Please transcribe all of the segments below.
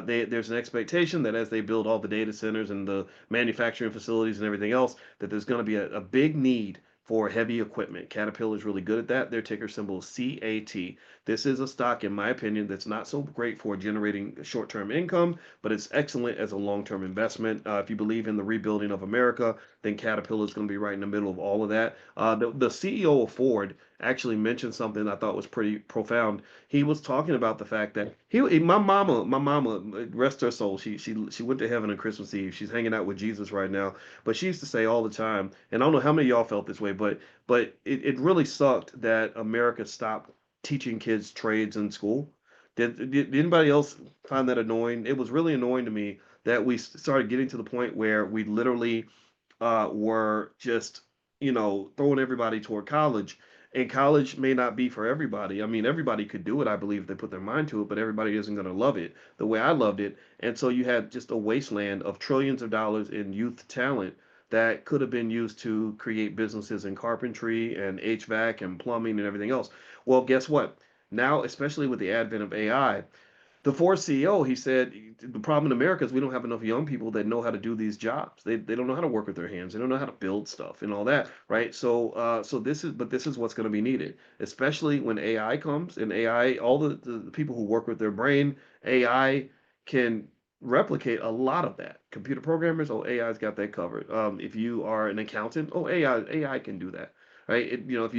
there's an expectation that as they build all the data centers and the manufacturing facilities and everything else, that there's going to be a big need for heavy equipment. Caterpillar is really good at that. Their ticker symbol is CAT. This is a stock, in my opinion, that's not so great for generating short-term income, but it's excellent as a long-term investment. If you believe in the rebuilding of America, then Caterpillar is going to be right in the middle of all of that. The CEO of Ford actually mentioned something I thought was pretty profound. He was talking about the fact that my mama, rest her soul, she went to heaven on Christmas Eve. She's hanging out with Jesus right now. But she used to say all the time, and I don't know how many of y'all felt this way, but it really sucked that America stopped teaching kids trades in school. Did anybody else find that annoying? It was really annoying to me that we started getting to the point where we literally were just, throwing everybody toward college. And college may not be for everybody. I mean, everybody could do it, I believe, if they put their mind to it, but everybody isn't going to love it the way I loved it. And so you had just a wasteland of trillions of dollars in youth talent that could have been used to create businesses in carpentry and HVAC and plumbing and everything else. Well, guess what? Now, especially with the advent of AI, the Ford CEO, he said, the problem in America is we don't have enough young people that know how to do these jobs. They don't know how to work with their hands. They don't know how to build stuff and all that, right? So this is what's going to be needed, especially when AI comes and AI, all the people who work with their brain, AI can replicate a lot of that. Computer programmers, oh, AI's got that covered. If you are an accountant, oh, AI can do that, right? If you if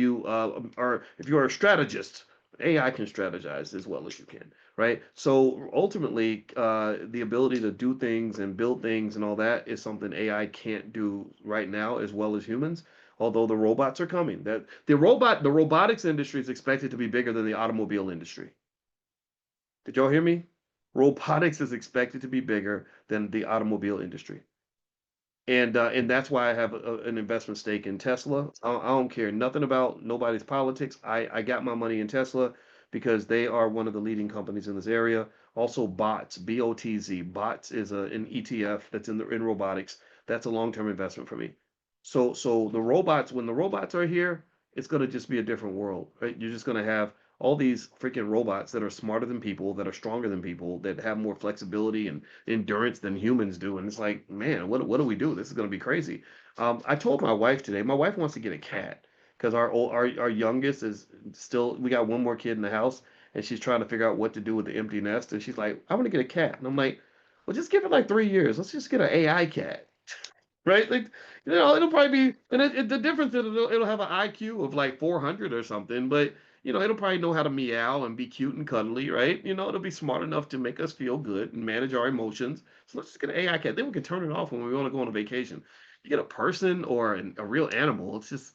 you are a strategist, AI can strategize as well as you can, right? So ultimately, the ability to do things and build things and all that is something AI can't do right now as well as humans. Although the robots are coming, that the robotics industry is expected to be bigger than the automobile industry. Did y'all hear me? Robotics is expected to be bigger than the automobile industry. And that's why I have an investment stake in Tesla. I don't care nothing about nobody's politics. I got my money in Tesla because they are one of the leading companies in this area. Also, Bots, BOTZ. Bots is an ETF that's in robotics. That's a long-term investment for me. So the robots, when the robots are here, it's gonna just be a different world, right? You're just gonna have all these freaking robots that are smarter than people, that are stronger than people, that have more flexibility and endurance than humans do. And it's like, man, what do we do? This is going to be crazy. I told my wife today, my wife wants to get a cat because our youngest is still, we got one more kid in the house and she's trying to figure out what to do with the empty nest. And she's like, I want to get a cat. And I'm like, well, just give it like 3 years. Let's just get an AI cat. Right? Like, it'll probably be, and the difference is it'll have an IQ of like 400 or something, but it'll probably know how to meow and be cute and cuddly, right? It'll be smart enough to make us feel good and manage our emotions. So let's just get an AI cat. Then we can turn it off when we want to go on a vacation. You get a person or a real animal, it's just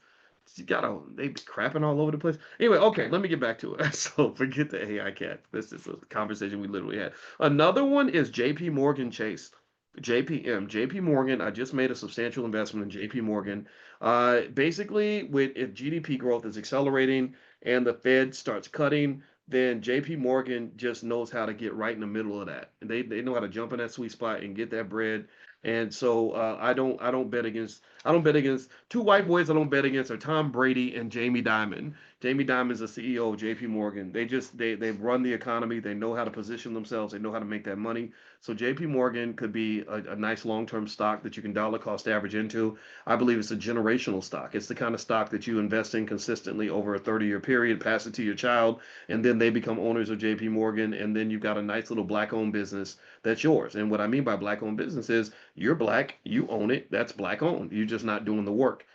you gotta they be crapping all over the place. Anyway, okay, let me get back to it. So forget the AI cat. This is a conversation we literally had. Another one is JP Morgan Chase. JP Morgan. I just made a substantial investment in JP Morgan. Basically, if GDP growth is accelerating and the Fed starts cutting, then JP Morgan just knows how to get right in the middle of that. And they know how to jump in that sweet spot and get that bread. And so I don't bet against two white boys I don't bet against are Tom Brady and Jamie Dimon. Jamie Dimon is the CEO of JP Morgan. They've run the economy. They know how to position themselves. They know how to make that money. So JP Morgan could be a nice long-term stock that you can dollar cost average into. I believe it's a generational stock. It's the kind of stock that you invest in consistently over a 30-year period, pass it to your child, and then they become owners of JP Morgan, and then you've got a nice little black-owned business that's yours. And what I mean by black-owned business is you're black, you own it, that's black-owned. You're just not doing the work.